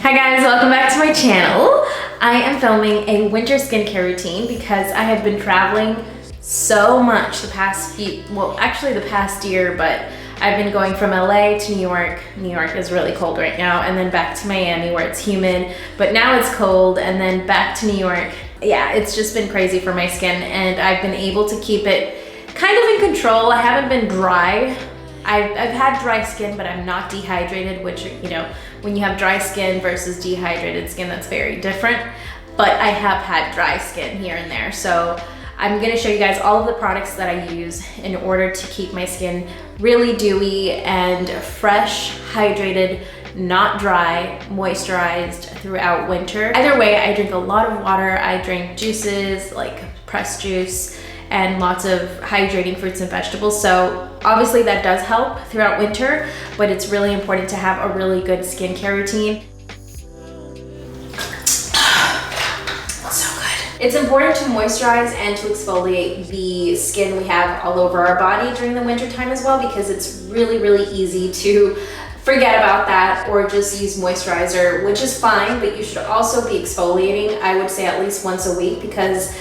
Hi guys, welcome back to my channel. I am filming a winter skincare routine because I have been traveling so much the past year, but I've been going from LA to New York. New York is really cold right now, and then back to Miami where it's humid, but now it's cold, and then back to New York. Yeah, it's just been crazy for my skin, and I've been able to keep it kind of in control. I haven't been dry. I've had dry skin, but I'm not dehydrated, which, you know, when you have dry skin versus dehydrated skin, that's very different. But I have had dry skin here and there. So I'm gonna show you guys all of the products that I use in order to keep my skin really dewy and fresh, hydrated, not dry, moisturized throughout winter. Either way, I drink a lot of water. I drink juices like pressed juice and lots of hydrating fruits and vegetables. So obviously that does help throughout winter, but it's really important to have a really good skincare routine. So good. It's important to moisturize and to exfoliate the skin we have all over our body during the winter time as well, because it's really, really easy to forget about that or just use moisturizer, which is fine, but you should also be exfoliating, I would say at least once a week, because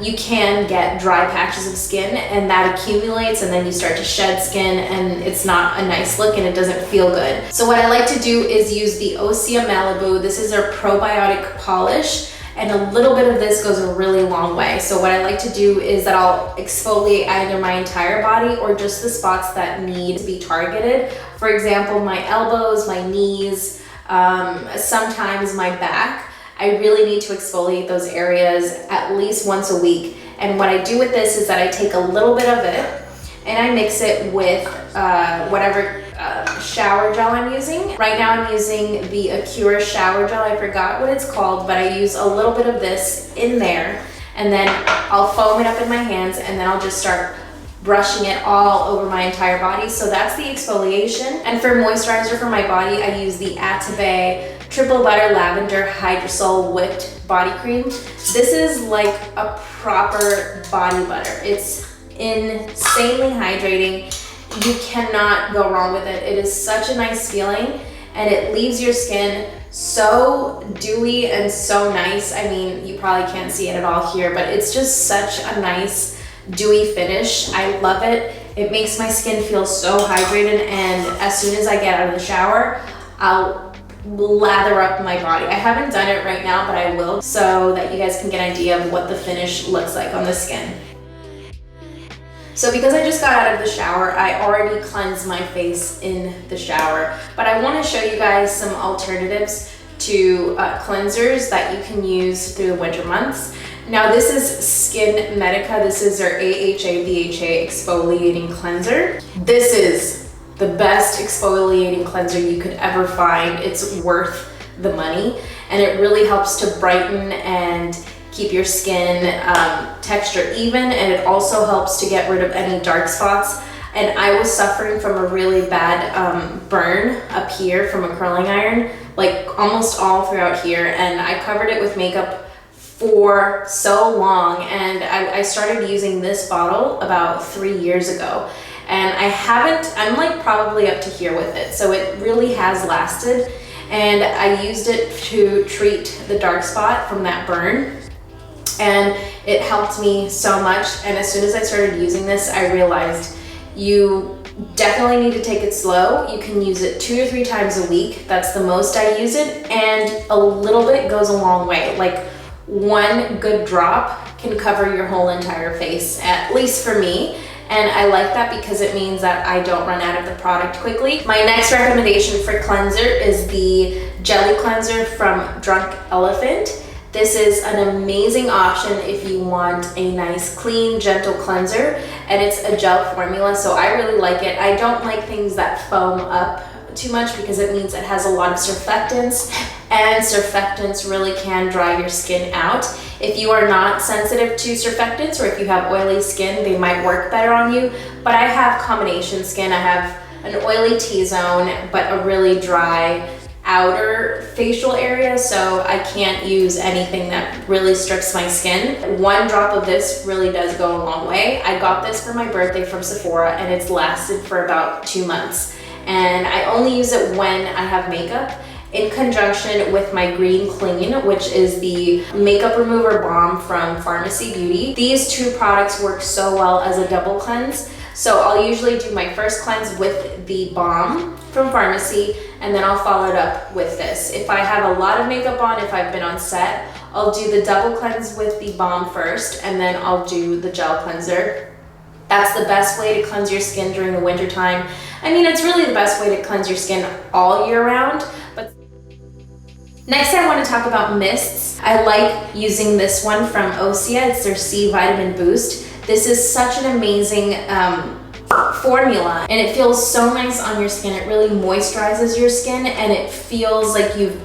you can get dry patches of skin and that accumulates, and then you start to shed skin and it's not a nice look and it doesn't feel good. So what I like to do is use the Osea Malibu. This is our probiotic polish, and a little bit of this goes a really long way. So what I like to do is that I'll exfoliate either my entire body or just the spots that need to be targeted. For example, my elbows, my knees, sometimes my back. I really need to exfoliate those areas at least once a week. And what I do with this is that I take a little bit of it and I mix it with whatever shower gel I'm using. Right now I'm using the Acura shower gel. I forgot what it's called, but I use a little bit of this in there, and then I'll foam it up in my hands, and then I'll just start brushing it all over my entire body. So that's the exfoliation. And for moisturizer for my body, I use the Atabey Triple Butter Lavender Hydrosol Whipped Body Cream. This is like a proper body butter. It's insanely hydrating. You cannot go wrong with it. It is such a nice feeling, and it leaves your skin so dewy and so nice. I mean, you probably can't see it at all here, but it's just such a nice dewy finish. I love it. It makes my skin feel so hydrated, and as soon as I get out of the shower, I'll lather up my body. I haven't done it right now, but I will, so that you guys can get an idea of what the finish looks like on the skin. So because I just got out of the shower, I already cleansed my face in the shower, but I want to show you guys some alternatives to cleansers that you can use through the winter months. Now this is Skin Medica. This is their AHA BHA exfoliating cleanser. This is the best exfoliating cleanser you could ever find. It's worth the money, and it really helps to brighten and keep your skin texture even, and it also helps to get rid of any dark spots. And I was suffering from a really bad burn up here from a curling iron, like almost all throughout here, and I covered it with makeup for so long, and I started using this bottle about 3 years ago. And I'm like probably up to here with it. So it really has lasted. And I used it to treat the dark spot from that burn. And it helped me so much. And as soon as I started using this, I realized you definitely need to take it slow. You can use it 2 or 3 times a week. That's the most I use it. And a little bit goes a long way. Like one good drop can cover your whole entire face, at least for me. And I like that because it means that I don't run out of the product quickly. My next recommendation for cleanser is the Jelly Cleanser from Drunk Elephant. This is an amazing option if you want a nice, clean, gentle cleanser, and it's a gel formula, so I really like it. I don't like things that foam up too much because it means it has a lot of surfactants, and surfactants really can dry your skin out. If you are not sensitive to surfactants, or if you have oily skin, they might work better on you. But I have combination skin. I have an oily T-zone, but a really dry outer facial area, so I can't use anything that really strips my skin. One drop of this really does go a long way. I got this for my birthday from Sephora, and it's lasted for about 2 months. And I only use it when I have makeup, in conjunction with my Green Clean, which is the makeup remover balm from Farmacy Beauty. These two products work so well as a double cleanse. So I'll usually do my first cleanse with the balm from Farmacy, and then I'll follow it up with this. If I have a lot of makeup on, if I've been on set, I'll do the double cleanse with the balm first, and then I'll do the gel cleanser. That's the best way to cleanse your skin during the winter time. I mean, it's really the best way to cleanse your skin all year round. But next, I want to talk about mists. I like using this one from Osea. It's their C Vitamin Boost. This is such an amazing formula, and it feels so nice on your skin. It really moisturizes your skin, and it feels like you've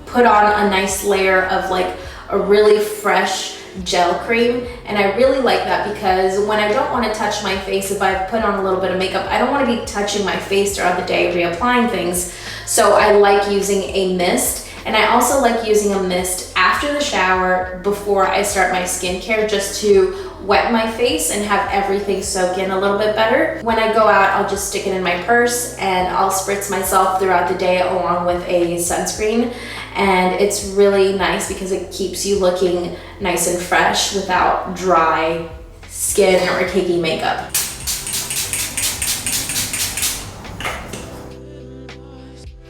put on a nice layer of like a really fresh gel cream. And I really like that because when I don't want to touch my face, if I've put on a little bit of makeup, I don't want to be touching my face throughout the day, reapplying things. So I like using a mist. And I also like using a mist after the shower before I start my skincare, just to wet my face and have everything soak in a little bit better. When I go out, I'll just stick it in my purse and I'll spritz myself throughout the day along with a sunscreen. And it's really nice because it keeps you looking nice and fresh without dry skin or cakey makeup.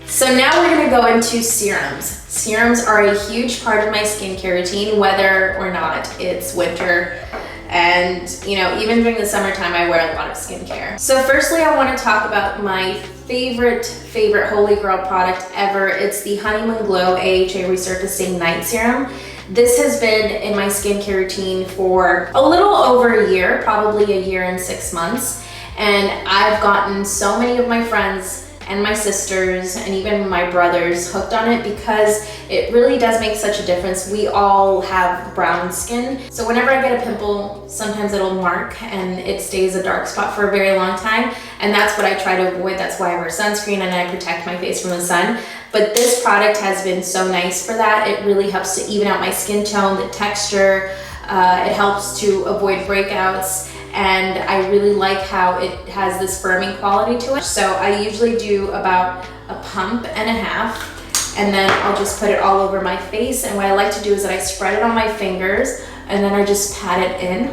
So now we're gonna go into serums. Serums are a huge part of my skincare routine, whether or not it's winter. And you know, even during the summertime, I wear a lot of skincare. So firstly, I wanna talk about my favorite holy grail product ever. It's the Honeymoon Glow AHA Resurfacing Night Serum. This has been in my skincare routine for a little over a year, probably a year and 6 months. And I've gotten so many of my friends and my sisters and even my brothers hooked on it because it really does make such a difference. We all have brown skin, so whenever I get a pimple, sometimes it'll mark and it stays a dark spot for a very long time, and that's what I try to avoid. That's why I wear sunscreen and I protect my face from the sun. But this product has been so nice for that. It really helps to even out my skin tone, the texture. It helps to avoid breakouts. And I really like how it has this firming quality to it. So I usually do about a pump and a half, and then I'll just put it all over my face. And what I like to do is that I spread it on my fingers and then I just pat it in.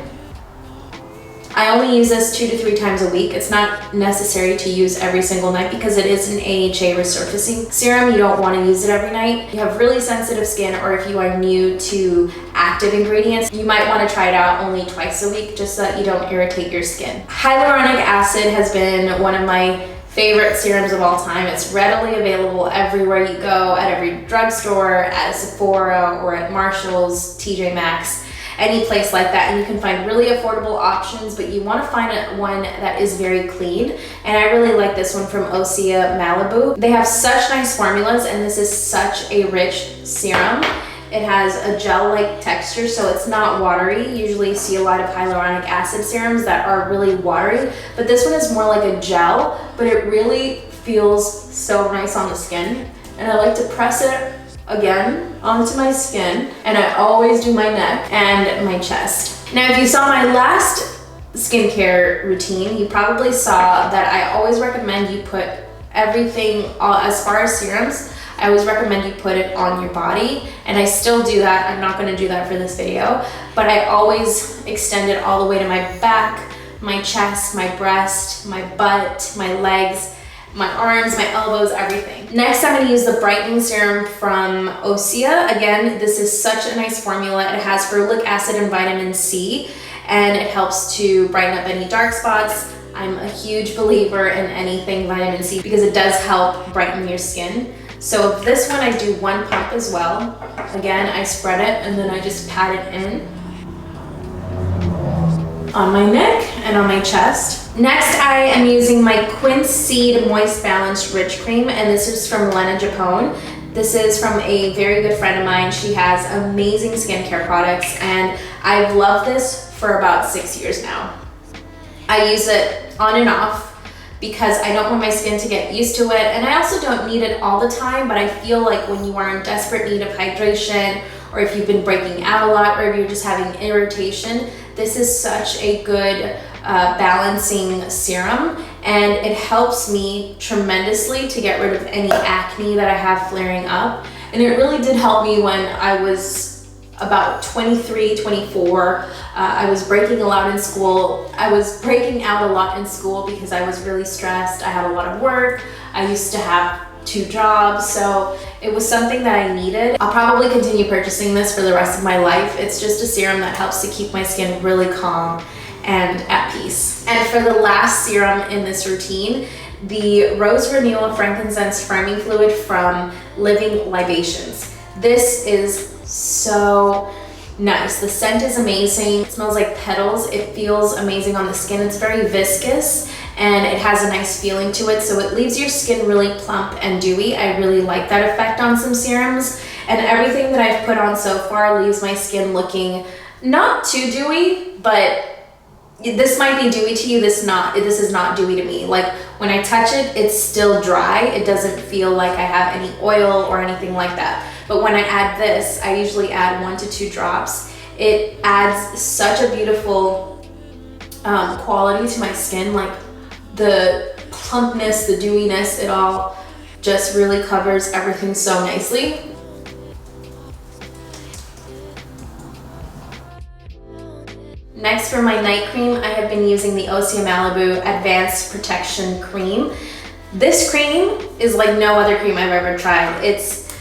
I only use this 2 to 3 times a week. It's not necessary to use every single night because it is an AHA resurfacing serum. You don't want to use it every night. You have really sensitive skin, or if you are new to active ingredients, you might want to try it out only twice a week just so that you don't irritate your skin. Hyaluronic acid has been one of my favorite serums of all time. It's readily available everywhere you go, at every drugstore, at Sephora, or at Marshall's, TJ Maxx. Any place like that, and you can find really affordable options, but you want to find one that is very clean. And I really like this one from Osea Malibu. They have such nice formulas, and this is such a rich serum. It has a gel-like texture, so it's not watery. Usually you see a lot of hyaluronic acid serums that are really watery, but this one is more like a gel, but it really feels so nice on the skin. And I like to press it again onto my skin, and I always do my neck and my chest. Now, if you saw my last skincare routine, you probably saw that I always recommend you put everything, as far as serums, I always recommend you put it on your body, and I still do that. I'm not going to do that for this video, but I always extend it all the way to my back, my chest, my breast, my butt, my legs, my arms, my elbows, everything. Next, I'm gonna use the brightening serum from Osea. Again, this is such a nice formula. It has ferulic acid and vitamin C, and it helps to brighten up any dark spots. I'm a huge believer in anything vitamin C because it does help brighten your skin. So this one, I do 1 pump as well. Again, I spread it and then I just pat it in on my neck and on my chest. Next, I am using my Quince Seed Moist Balanced Rich Cream, and this is from Lena Japon. This is from a very good friend of mine. She has amazing skincare products, and I've loved this for about 6 years now. I use it on and off because I don't want my skin to get used to it, and I also don't need it all the time, but I feel like when you are in desperate need of hydration, or if you've been breaking out a lot, or if you're just having irritation, this is such a good balancing serum, and it helps me tremendously to get rid of any acne that I have flaring up. And it really did help me when I was about 23, 24. I was breaking a lot in school. I was breaking out a lot in school because I was really stressed. I had a lot of work. I used to have 2 jobs, so it was something that I needed. I'll probably continue purchasing this for the rest of my life. It's just a serum that helps to keep my skin really calm and at peace. And for the last serum in this routine, the Rose Renewal Frankincense Firming Fluid from Living Libations. This is so nice. The scent is amazing. It smells like petals. It feels amazing on the skin. It's very viscous and it has a nice feeling to it, so it leaves your skin really plump and dewy. I really like that effect on some serums, and everything that I've put on so far leaves my skin looking not too dewy, but this might be dewy to you. This is not dewy to me. Like when I touch it, it's still dry. It doesn't feel like I have any oil or anything like that. But when I add this, I usually add 1 to 2 drops. It adds such a beautiful quality to my skin. Like the plumpness, the dewiness, it all just really covers everything so nicely. Next, for my night cream, I have been using the Osea Malibu Advanced Protection Cream. This cream is like no other cream I've ever tried. It's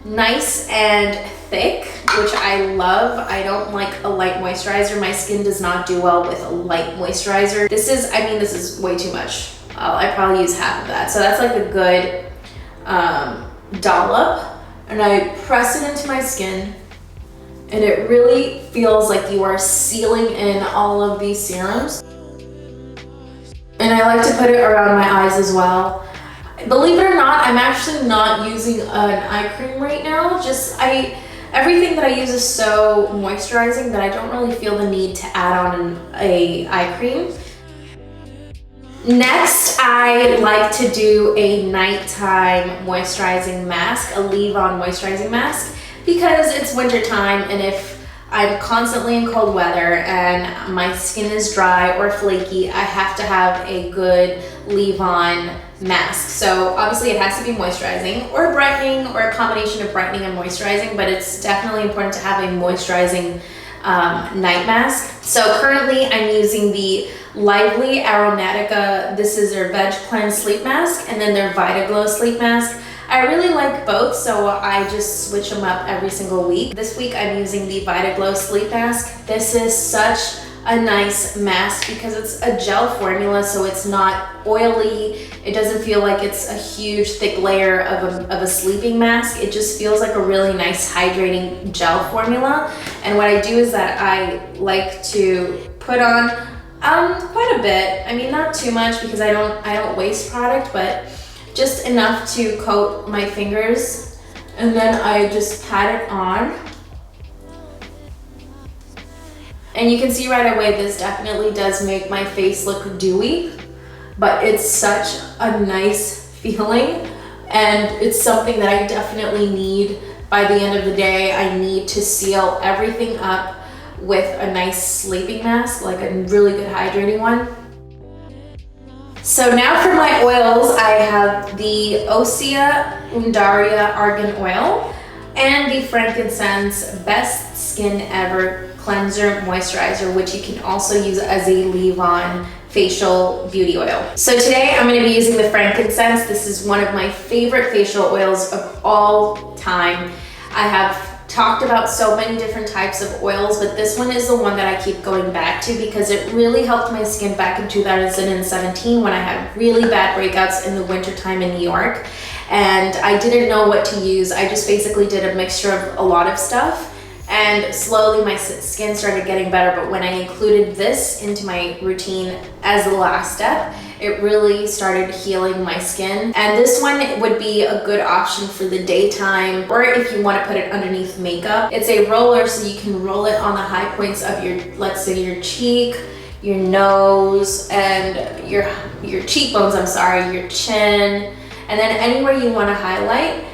nice and thick, which I love. I don't like a light moisturizer. My skin does not do well with a light moisturizer. This is way too much. I probably use half of that. So that's like a good dollop. And I press it into my skin, and it really feels like you are sealing in all of these serums. And I like to put it around my eyes as well. Believe it or not, I'm actually not using an eye cream right now. Everything that I use is so moisturizing that I don't really feel the need to add on an eye cream. Next, I like to do a nighttime moisturizing mask, a leave-on moisturizing mask, because it's winter time, and if I'm constantly in cold weather and my skin is dry or flaky, I have to have a good leave-on mask. So obviously it has to be moisturizing or brightening, or a combination of brightening and moisturizing, but it's definitely important to have a moisturizing night mask. So currently I'm using the Lively Aromatica. This is their Veg Cleanse Sleep Mask, and then their Vita Glow Sleep Mask. I really like both, so I just switch them up every single week. This week I'm using the Vita Glow Sleep Mask. This is such a nice mask because it's a gel formula, so it's not oily. It doesn't feel like it's a huge thick layer of a sleeping mask. It just feels like a really nice hydrating gel formula. And what I do is that I like to put on quite a bit. I mean, not too much because I don't waste product, but just enough to coat my fingers, and then I just pat it on. And you can see right away, this definitely does make my face look dewy, but it's such a nice feeling, and it's something that I definitely need by the end of the day. I need to seal everything up with a nice sleeping mask, like a really good hydrating one. So now for my oils, I have the Osea Undaria Argan Oil and the Frankincense Best Skin Ever Cleanser Moisturizer, which you can also use as a leave-on facial beauty oil. So today I'm going to be using the frankincense. This is one of my favorite facial oils of all time. I have talked about so many different types of oils, but this one is the one that I keep going back to because it really helped my skin back in 2017 when I had really bad breakouts in the winter time in New York, and I didn't know what to use. I just basically did a mixture of a lot of stuff, and slowly my skin started getting better. But when I included this into my routine as the last step, it really started healing my skin. And this one would be a good option for the daytime, or if you want to put it underneath makeup. It's a roller, so you can roll it on the high points of your, let's say your cheek, your nose, and your cheekbones, your chin, and then anywhere you want to highlight.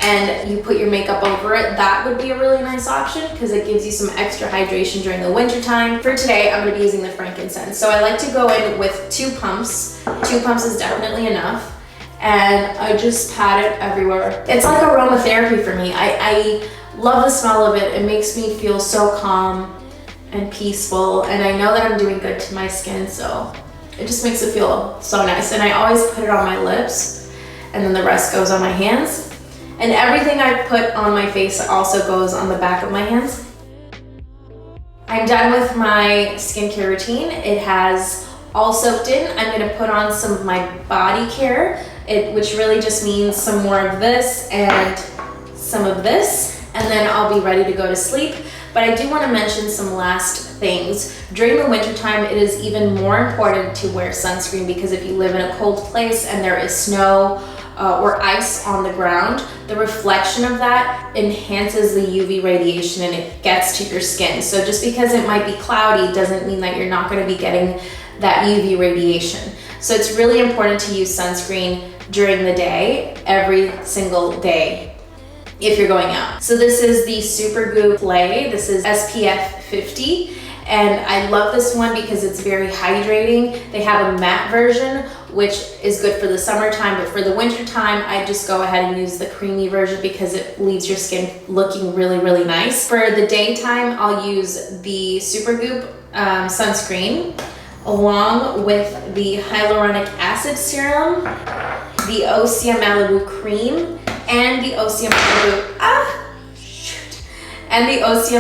and you put your makeup over it, that would be a really nice option because it gives you some extra hydration during the winter time. For today, I'm gonna be using the frankincense. So I like to go in with 2 pumps. 2 pumps is definitely enough. And I just pat it everywhere. It's like aromatherapy for me. I love the smell of it. It makes me feel so calm and peaceful. And I know that I'm doing good to my skin, so it just makes it feel so nice. And I always put it on my lips, and then the rest goes on my hands. And everything I put on my face also goes on the back of my hands. I'm done with my skincare routine. It has all soaked in. I'm gonna put on some of my body care, which really just means some more of this and some of this, and then I'll be ready to go to sleep. But I do want to mention some last things. During the winter time, it is even more important to wear sunscreen because if you live in a cold place and there is snow or ice on the ground, the reflection of that enhances the UV radiation and it gets to your skin. So just because it might be cloudy doesn't mean that you're not going to be getting that UV radiation. So it's really important to use sunscreen during the day, every single day, if you're going out. So this is the Supergoop Play. This is SPF 50. And I love this one because it's very hydrating. They have a matte version, which is good for the summertime, but for the winter time, I just go ahead and use the creamy version because it leaves your skin looking really, really nice. For the daytime, I'll use the Supergoop sunscreen along with the hyaluronic acid serum, the Osea Malibu cream, and the Osea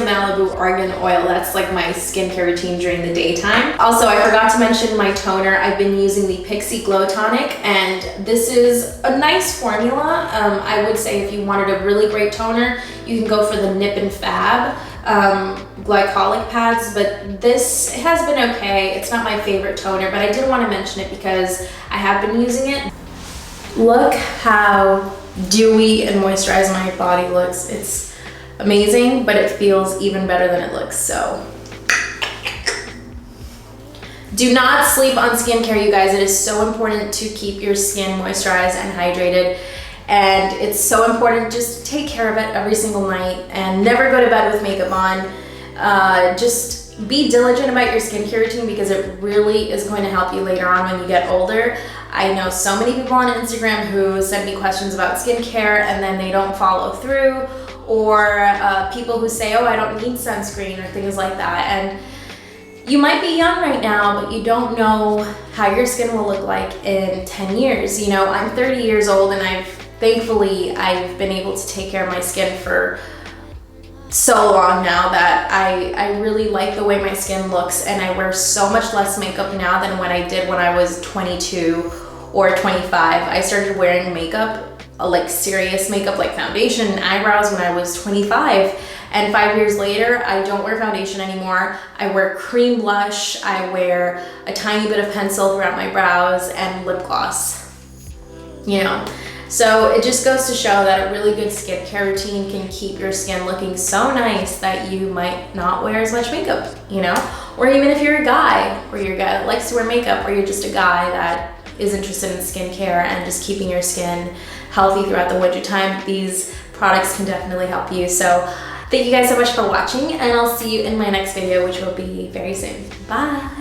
Malibu argan oil. That's like my skincare routine during the daytime. Also, I forgot to mention my toner. I've been using the Pixi Glow Tonic, and this is a nice formula. I would say if you wanted a really great toner, you can go for the Nip and Fab glycolic pads, but this has been okay. It's not my favorite toner, but I did want to mention it because I have been using it. Look how dewy and moisturized my body looks. It's amazing, but it feels even better than it looks. So do not sleep on skincare, you guys. It is so important to keep your skin moisturized and hydrated, and it's so important just to take care of it every single night and never go to bed with makeup on. Just be diligent about your skincare routine because it really is going to help you later on when you get older. I know so many people on Instagram who send me questions about skincare and then they don't follow through, or people who say, oh, I don't need sunscreen or things like that. And you might be young right now, but you don't know how your skin will look like in 10 years. You know, I'm 30 years old and thankfully I've been able to take care of my skin for so long now that I really like the way my skin looks, and I wear so much less makeup now than when I did when I was 22 or 25. I started wearing makeup, like serious makeup like foundation and eyebrows when I was 25, and 5 years later I don't wear foundation anymore. I wear cream blush, I wear a tiny bit of pencil throughout my brows and lip gloss, you know. So it just goes to show that a really good skincare routine can keep your skin looking so nice that you might not wear as much makeup, you know? Or even if you're a guy, or you're a guy that likes to wear makeup, or you're just a guy that is interested in skincare and just keeping your skin healthy throughout the winter time, these products can definitely help you. So thank you guys so much for watching, and I'll see you in my next video, which will be very soon. Bye.